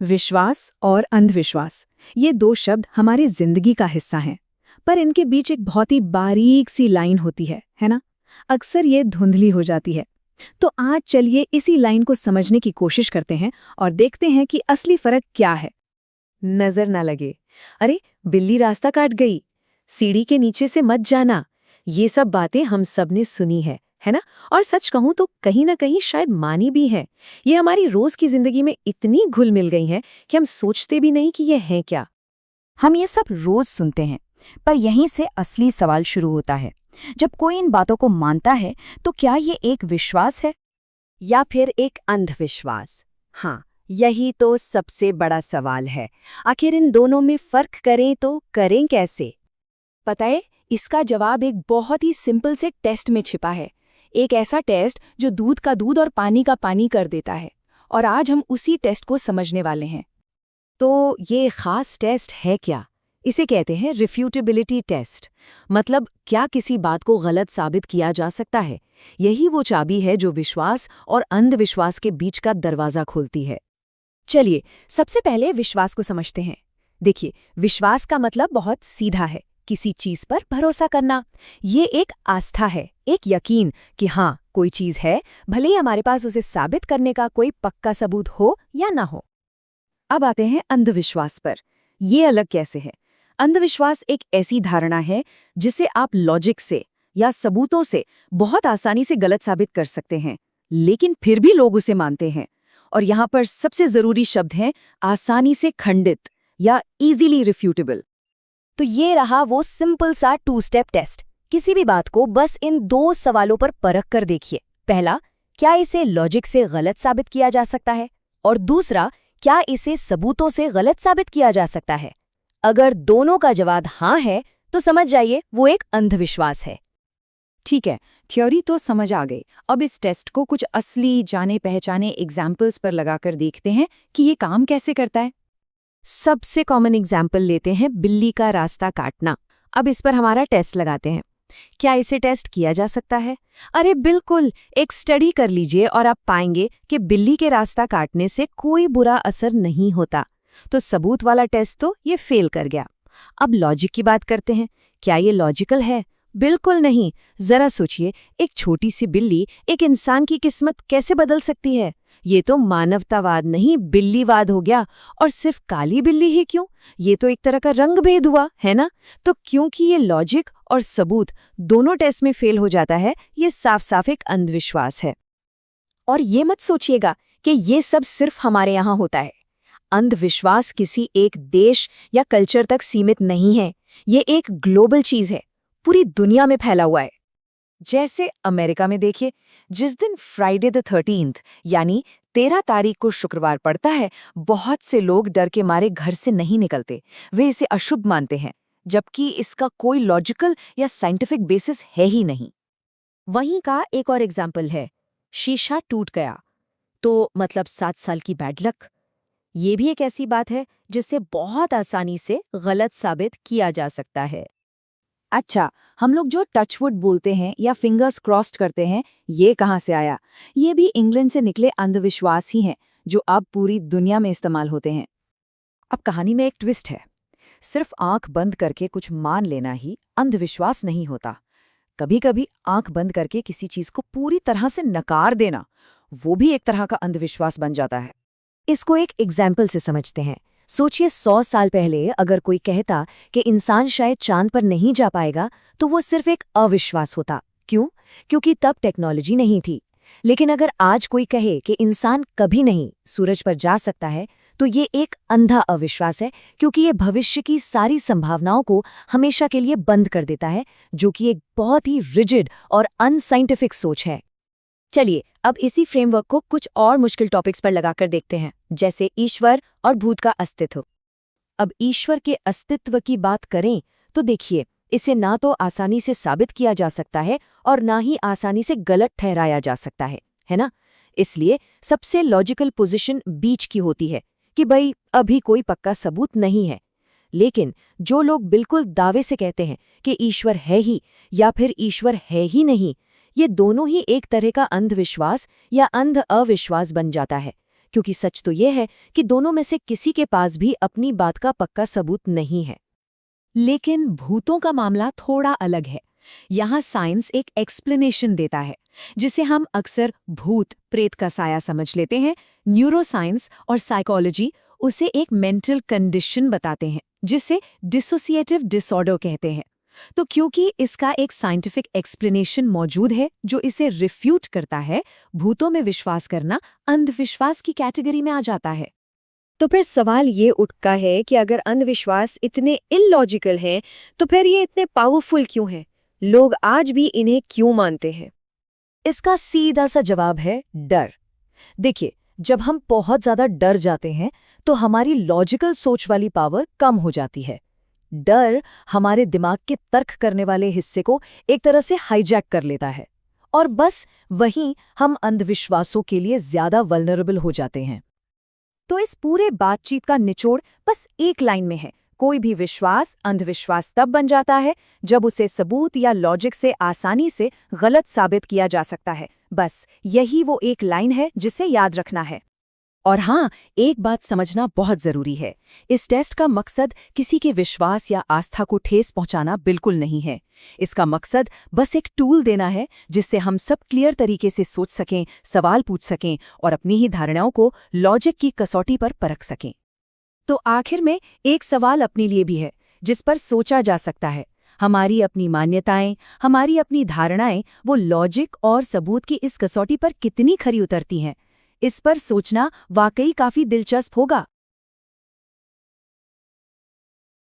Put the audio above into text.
विश्वास और अंधविश्वास, ये दो शब्द हमारी जिंदगी का हिस्सा हैं, पर इनके बीच एक बहुत ही बारीक सी लाइन होती है ना? अक्सर ये धुंधली हो जाती है। तो आज चलिए इसी लाइन को समझने की कोशिश करते हैं और देखते हैं कि असली फर्क क्या है। नजर ना लगे, अरे बिल्ली रास्ता काट गई, सीढ़ी के नीचे से मत जाना, ये सब बातें हम सब ने सुनी है ना? और सच कहूं तो कहीं ना कहीं शायद मानी भी है। ये हमारी रोज की जिंदगी में इतनी घुल मिल गई हैं कि हम सोचते भी नहीं कि ये है क्या। हम ये सब रोज सुनते हैं, पर यहीं से असली सवाल शुरू होता है। जब कोई इन बातों को मानता है तो क्या ये एक विश्वास है या फिर एक अंधविश्वास? हाँ, यही तो सबसे बड़ा सवाल है। आखिर इन दोनों में फर्क करें तो करें कैसे? पता है, इसका जवाब एक बहुत ही सिंपल से टेस्ट में छिपा है। एक ऐसा टेस्ट जो दूध का दूध और पानी का पानी कर देता है। और आज हम उसी टेस्ट को समझने वाले हैं। तो ये खास टेस्ट है क्या? इसे कहते हैं रिफ्यूटेबिलिटी टेस्ट। मतलब क्या किसी बात को गलत साबित किया जा सकता है? यही वो चाबी है जो विश्वास और अंधविश्वास के बीच का दरवाजा खोलती है। चलिए सबसे पहले विश्वास को समझते हैं। देखिए, विश्वास का मतलब बहुत सीधा है, किसी चीज पर भरोसा करना। ये एक आस्था है, एक यकीन कि हाँ कोई चीज है, भले ही हमारे पास उसे साबित करने का कोई पक्का सबूत हो या ना हो। अब आते हैं अंधविश्वास पर। ये अलग कैसे है? अंधविश्वास एक ऐसी धारणा है जिसे आप लॉजिक से या सबूतों से बहुत आसानी से गलत साबित कर सकते हैं, लेकिन फिर भी लोग उसे मानते हैं। और यहाँ पर सबसे जरूरी शब्द है आसानी से खंडित या इजीली रिफ्यूटेबल। तो ये रहा वो सिंपल सा 2 स्टेप टेस्ट। किसी भी बात को बस इन 2 सवालों पर परख कर देखिए। पहला, क्या इसे लॉजिक से गलत साबित किया जा सकता है? और दूसरा, क्या इसे सबूतों से गलत साबित किया जा सकता है? अगर दोनों का जवाब हाँ है तो समझ जाइए वो एक अंधविश्वास है। ठीक है, थ्योरी तो समझ आ गई। अब इस टेस्ट को कुछ असली जाने पहचाने एग्जाम्पल्स पर लगाकर देखते हैं कि ये काम कैसे करता है। सबसे कॉमन एग्जाम्पल लेते हैं बिल्ली का रास्ता काटना। अब इस पर हमारा टेस्ट लगाते हैं। क्या इसे टेस्ट किया जा सकता है? अरे बिल्कुल, एक स्टडी कर लीजिए और आप पाएंगे कि बिल्ली के रास्ता काटने से कोई बुरा असर नहीं होता। तो सबूत वाला टेस्ट तो ये फेल कर गया। अब लॉजिक की बात करते हैं। क्या ये लॉजिकल है? बिल्कुल नहीं। जरा सोचिए, एक छोटी सी बिल्ली एक इंसान की किस्मत कैसे बदल सकती है? ये तो मानवतावाद नहीं, बिल्लीवाद हो गया। और सिर्फ काली बिल्ली ही क्यों, ये तो एक तरह का रंग भेद हुआ, है ना? तो क्योंकि ये लॉजिक और सबूत दोनों टेस्ट में फेल हो जाता है, ये साफ साफ एक अंधविश्वास है। और ये मत सोचिएगा कि ये सब सिर्फ हमारे यहाँ होता है। अंधविश्वास किसी एक देश या कल्चर तक सीमित नहीं है। ये एक ग्लोबल चीज है, पूरी दुनिया में फैला हुआ है। जैसे अमेरिका में देखिए, जिस दिन फ्राइडे द 13th यानी 13 तारीख को शुक्रवार पड़ता है, बहुत से लोग डर के मारे घर से नहीं निकलते। वे इसे अशुभ मानते हैं, जबकि इसका कोई लॉजिकल या साइंटिफिक बेसिस है ही नहीं। वहीं का एक और एग्जाम्पल है, शीशा टूट गया तो मतलब 7 साल की बैड लक। ये भी एक ऐसी बात है जिसे बहुत आसानी से गलत साबित किया जा सकता है। अच्छा, हम लोग जो टचवुड बोलते हैं या फिंगर्स क्रॉस्ड करते हैं, ये कहाँ से आया? ये भी इंग्लैंड से निकले अंधविश्वास ही हैं, जो अब पूरी दुनिया में इस्तेमाल होते हैं। अब कहानी में एक ट्विस्ट है। सिर्फ आंख बंद करके कुछ मान लेना ही अंधविश्वास नहीं होता। कभी-कभी आंख बंद करके किसी चीज को पूरी तरह से नकार देना, वो भी एक तरह का अंधविश्वास बन जाता है। इसको एक एग्जाम्पल से समझते हैं। सोचिए, 100 साल पहले अगर कोई कहता कि इंसान शायद चांद पर नहीं जा पाएगा, तो वो सिर्फ एक अविश्वास होता। क्यों? क्योंकि तब टेक्नोलॉजी नहीं थी। लेकिन अगर आज कोई कहे कि इंसान कभी नहीं सूरज पर जा सकता है, तो ये एक अंधा अविश्वास है, क्योंकि ये भविष्य की सारी संभावनाओं को हमेशा के लिए बंद कर देता है, जो कि एक बहुत ही रिजिड और अनसाइंटिफिक सोच है। चलिए अब इसी फ्रेमवर्क को कुछ और मुश्किल टॉपिक्स पर लगाकर देखते हैं, जैसे ईश्वर और भूत का अस्तित्व। अब ईश्वर के अस्तित्व की बात करें तो देखिए, इसे ना तो आसानी से साबित किया जा सकता है और ना ही आसानी से गलत ठहराया जा सकता है ना? इसलिए सबसे लॉजिकल पोजीशन बीच की होती है कि भाई अभी कोई पक्का सबूत नहीं है। लेकिन जो लोग बिल्कुल दावे से कहते हैं कि ईश्वर है ही या फिर ईश्वर है ही नहीं, ये दोनों ही एक तरह का अंधविश्वास या अंध अविश्वास बन जाता है, क्योंकि सच तो ये है कि दोनों में से किसी के पास भी अपनी बात का पक्का सबूत नहीं है। लेकिन भूतों का मामला थोड़ा अलग है। यहाँ साइंस एक एक्सप्लेनेशन देता है, जिसे हम अक्सर भूत प्रेत का साया समझ लेते हैं। न्यूरोसाइंस और साइकोलॉजी उसे एक मेंटल कंडीशन बताते हैं, जिसे डिसोसिएटिव डिसऑर्डर कहते हैं। तो क्योंकि इसका एक साइंटिफिक एक्सप्लेनेशन मौजूद है जो इसे रिफ्यूट करता है, भूतों में विश्वास करना अंधविश्वास की कैटेगरी में आ जाता है। तो फिर सवाल ये उठता है कि अगर अंधविश्वास इतने इलॉजिकल हैं, तो फिर ये इतने पावरफुल क्यों हैं? लोग आज भी इन्हें क्यों मानते हैं? इसका सीधा सा जवाब है डर। देखिए, जब हम बहुत ज्यादा डर जाते हैं तो हमारी लॉजिकल सोच वाली पावर कम हो जाती है। डर हमारे दिमाग के तर्क करने वाले हिस्से को एक तरह से हाईजैक कर लेता है, और बस वहीं हम अंधविश्वासों के लिए ज्यादा वल्नरेबल हो जाते हैं। तो इस पूरे बातचीत का निचोड़ बस एक लाइन में है। कोई भी विश्वास अंधविश्वास तब बन जाता है जब उसे सबूत या लॉजिक से आसानी से गलत साबित किया जा सकता है। बस यही वो एक लाइन है जिसे याद रखना है। और हाँ, एक बात समझना बहुत जरूरी है। इस टेस्ट का मकसद किसी के विश्वास या आस्था को ठेस पहुंचाना बिल्कुल नहीं है। इसका मकसद बस एक टूल देना है जिससे हम सब क्लियर तरीके से सोच सकें, सवाल पूछ सकें और अपनी ही धारणाओं को लॉजिक की कसौटी पर परख सकें। तो आखिर में एक सवाल अपने लिए भी है जिस पर सोचा जा सकता है। हमारी अपनी मान्यताएं, हमारी अपनी धारणाएं वो लॉजिक और सबूत की इस कसौटी पर कितनी खरी उतरती हैं? इस पर सोचना वाकई काफी दिलचस्प होगा।